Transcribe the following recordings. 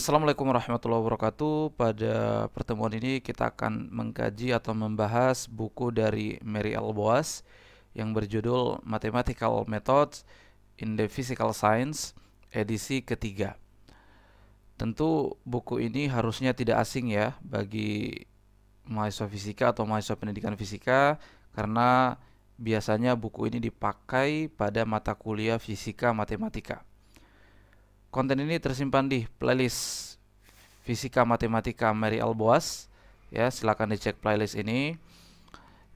Assalamualaikum warahmatullahi wabarakatuh. Pada pertemuan ini kita akan mengkaji atau membahas buku dari Mary L. Boas yang berjudul Mathematical Methods in the Physical Science, edisi ketiga. Tentu buku ini harusnya tidak asing ya bagi mahasiswa fisika atau mahasiswa pendidikan fisika, karena biasanya buku ini dipakai pada mata kuliah fisika matematika. Konten ini tersimpan di playlist Fisika Matematika Mary L. Boas. Ya, silakan dicek playlist ini.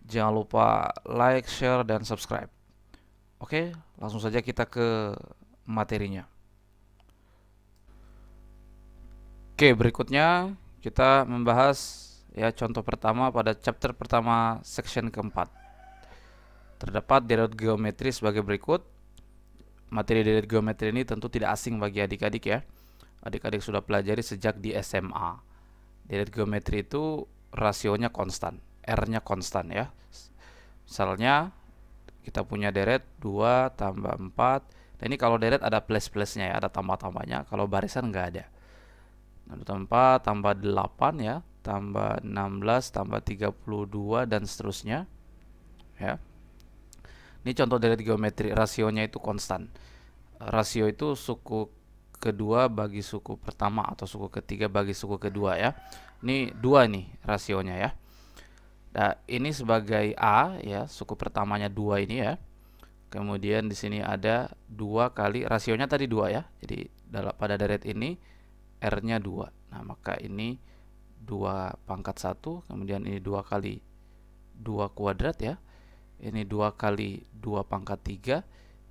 Jangan lupa like, share, dan subscribe. Oke, langsung saja kita ke materinya. Oke, berikutnya kita membahas ya contoh pertama pada chapter pertama section keempat. Terdapat deret geometri sebagai berikut. Materi deret geometri ini tentu tidak asing bagi adik-adik ya. Adik-adik sudah pelajari sejak di SMA. Deret geometri itu rasionya konstan, R-nya konstan ya. Misalnya kita punya deret 2 tambah 4. Nah, ini kalau deret ada plus-plusnya ya, ada tambah-tambahnya. Kalau barisan nggak ada. 2 tambah 4 tambah 8 ya, tambah 16 tambah 32 dan seterusnya ya. Ini contoh deret geometri, rasionya itu konstan. Rasio itu suku kedua bagi suku pertama atau suku ketiga bagi suku kedua ya. Ini 2 nih rasionya ya. Nah, ini sebagai A ya, suku pertamanya 2 ini ya. Kemudian di sini ada 2 kali rasionya tadi 2 ya. Jadi pada deret ini R-nya 2. Nah, maka ini 2 pangkat 1, kemudian ini 2 kali 2 kuadrat ya. Ini 2 kali 2 pangkat 3,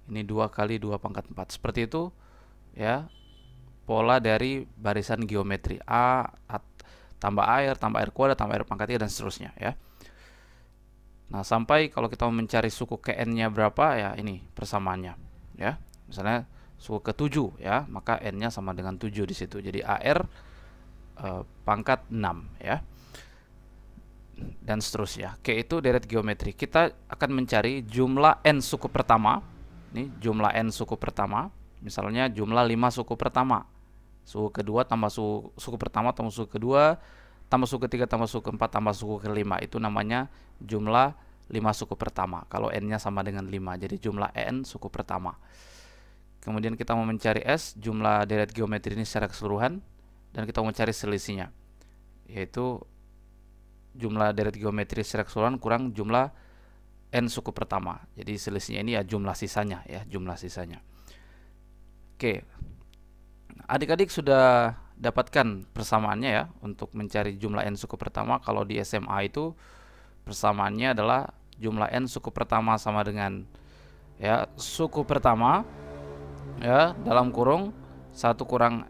ini 2 kali 2 pangkat 4. Seperti itu ya, pola dari barisan geometri A tambah air, tambah air kuadrat, tambah air pangkat 3 dan seterusnya ya. Nah, sampai kalau kita mau mencari suku Kn-nya berapa ya, ini persamaannya ya. Misalnya suku ke-7 ya, maka N-nya sama dengan 7 di situ. Jadi AR pangkat 6 ya. Dan seterusnya. Oke, itu deret geometri. Kita akan mencari jumlah n suku pertama. Ini jumlah n suku pertama. Misalnya jumlah 5 suku pertama. Suku kedua tambah suku pertama tambah suku kedua tambah suku ketiga tambah suku keempat tambah suku kelima. Itu namanya jumlah 5 suku pertama. Kalau n-nya sama dengan 5. Jadi jumlah n suku pertama. Kemudian kita mau mencari S, jumlah deret geometri ini secara keseluruhan, dan kita mau mencari selisihnya, yaitu jumlah deret geometri secara keseluruhan kurang jumlah n suku pertama. Jadi selisihnya ini ya jumlah sisanya ya, jumlah sisanya. Oke. Adik-adik sudah dapatkan persamaannya ya untuk mencari jumlah n suku pertama. Kalau di SMA itu persamaannya adalah jumlah n suku pertama sama dengan ya suku pertama ya dalam kurung 1 kurang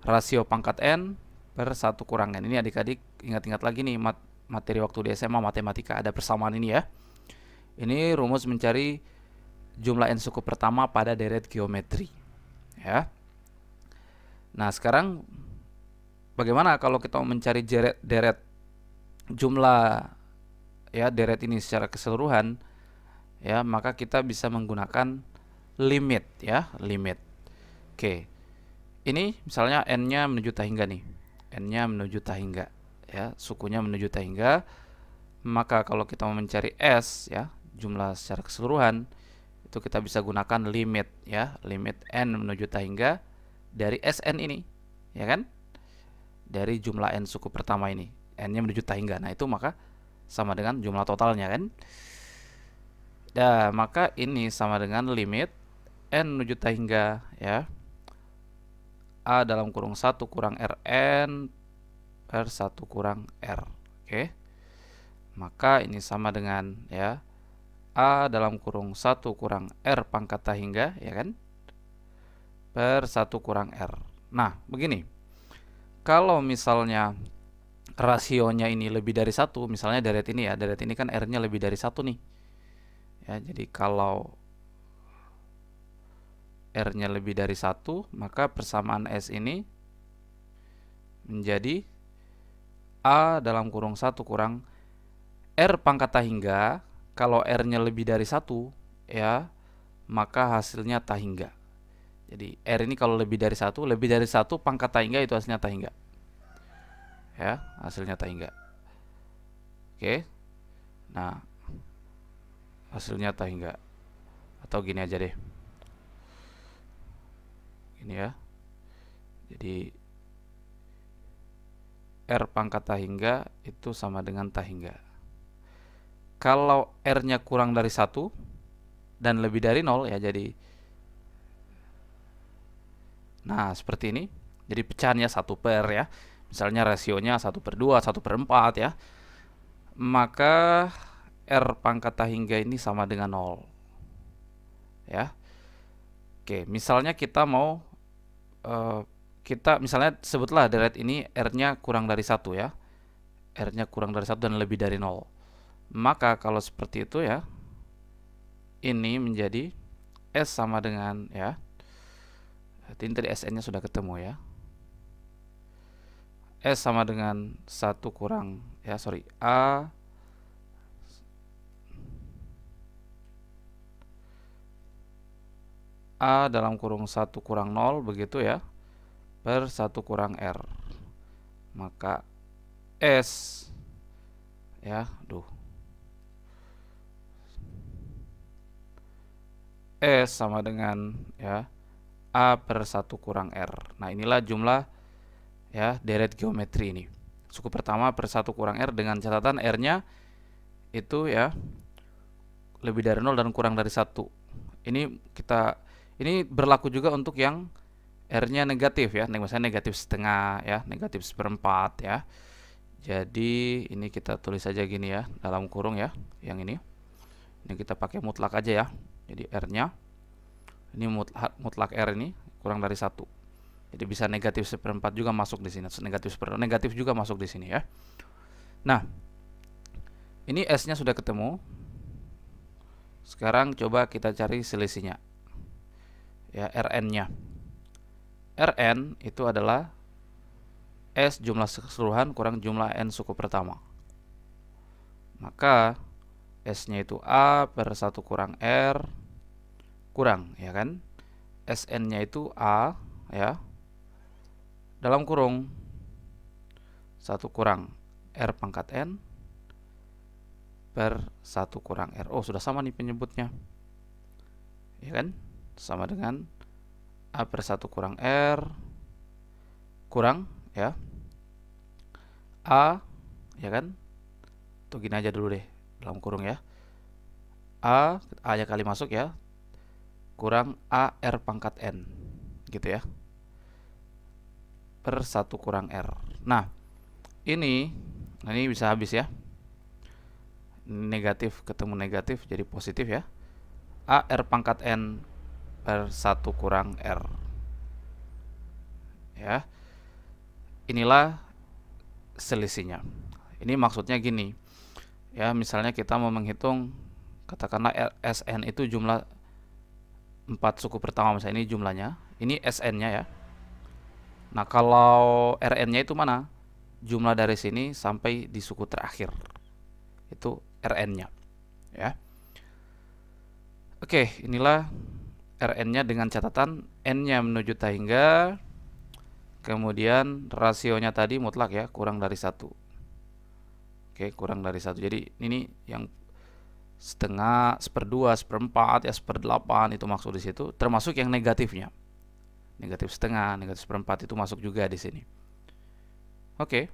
rasio pangkat n per 1 kurang n. Ini adik-adik ingat-ingat lagi nih materi waktu di SMA matematika, ada persamaan ini ya. Ini rumus mencari jumlah n suku pertama pada deret geometri ya. Nah, sekarang bagaimana kalau kita mau mencari deret jumlah ya deret ini secara keseluruhan ya, maka kita bisa menggunakan limit ya, limit. Oke. Ini misalnya n-nya menuju tahingga nih. N-nya menuju tahingga ya, sukunya menuju tahingga. Maka kalau kita mau mencari S ya, jumlah secara keseluruhan, itu kita bisa gunakan limit ya, limit n menuju tahingga dari Sn ini ya kan, dari jumlah n suku pertama ini, n-nya menuju tahingga. Nah, itu maka sama dengan jumlah totalnya kan. Nah, maka ini sama dengan limit n menuju tahingga ya, A dalam kurung 1 kurang Rn per 1 kurang R. Oke. Maka ini sama dengan ya A dalam kurung 1 kurang R pangkat tahingga ya kan, per 1 kurang R. Nah, begini. Kalau misalnya rasionya ini lebih dari 1, misalnya deret ini ya, deret ini kan R-nya lebih dari 1 nih. Ya, jadi kalau R-nya lebih dari 1, maka persamaan S ini menjadi A dalam kurung 1 kurang R pangkat tahingga. Kalau R-nya lebih dari 1 ya, maka hasilnya tahingga. Jadi R ini kalau lebih dari satu pangkat tahingga itu hasilnya tahingga. Ya, hasilnya tahingga. Oke. Nah, hasilnya tahingga. Atau gini aja deh. Gini ya. Jadi R pangkat tahingga itu sama dengan tahingga. Kalau R-nya kurang dari 1 dan lebih dari 0 ya, jadi nah seperti ini. Jadi pecahannya 1 per ya. Misalnya rasionya 1/2, 1/4 ya. Maka R pangkat tahingga ini sama dengan 0. Ya. Oke, misalnya kita mau kita misalnya sebutlah deret ini R-nya kurang dari 1 ya. R-nya kurang dari 1 dan lebih dari 0. Maka kalau seperti itu ya, ini menjadi S sama dengan ya. Ini tadi Sn-nya sudah ketemu ya. S sama dengan 1 kurang ya, sorry, A dalam kurung 1 kurang 0 begitu ya, per 1 kurang R. Maka S ya, S sama dengan ya A per 1 kurang R. Nah, inilah jumlah ya deret geometri ini. Suku pertama per 1 kurang R dengan catatan R-nya itu ya lebih dari 0 dan kurang dari 1. Ini berlaku juga untuk yang R-nya negatif ya, misalnya negatif setengah ya, negatif seperempat ya. Jadi ini kita tulis saja gini ya, dalam kurung ya, yang ini. Ini kita pakai mutlak aja ya. Jadi R-nya ini mutlak R ini kurang dari 1. Jadi bisa negatif seperempat juga masuk di sini, negatif juga masuk di sini ya. Nah, ini S-nya sudah ketemu. Sekarang coba kita cari selisihnya. Ya, Rn-nya. Rn itu adalah S jumlah keseluruhan kurang jumlah N suku pertama. Maka S-nya itu A per 1 kurang R kurang, ya kan? Sn-nya itu A ya, dalam kurung 1 kurang R pangkat N per 1 kurang R. Oh, sudah sama nih penyebutnya, ya kan? Sama dengan A per 1 kurang R kurang ya A, ya kan? Tuh gini aja dulu deh, dalam kurung ya, A nya kali masuk ya, kurang A R pangkat N gitu ya, per 1 kurang R. Nah, ini bisa habis ya, negatif ketemu negatif jadi positif ya, A R pangkat N per 1 kurang R ya. Inilah selisihnya. Ini maksudnya gini ya, misalnya kita mau menghitung, katakanlah Sn itu jumlah 4 suku pertama, misalnya ini jumlahnya, ini Sn-nya ya. Nah, kalau Rn-nya itu mana? Jumlah dari sini sampai di suku terakhir, itu Rn-nya ya. Oke, inilah Rn-nya dengan catatan N-nya menuju tahingga, kemudian rasionya tadi mutlak ya, kurang dari 1. Oke, kurang dari 1. Jadi ini yang setengah, 1/2, 1/4 ya, 1/8 itu maksud di situ, termasuk yang negatifnya. Negatif setengah, negatif 1/4 itu masuk juga di sini. Oke.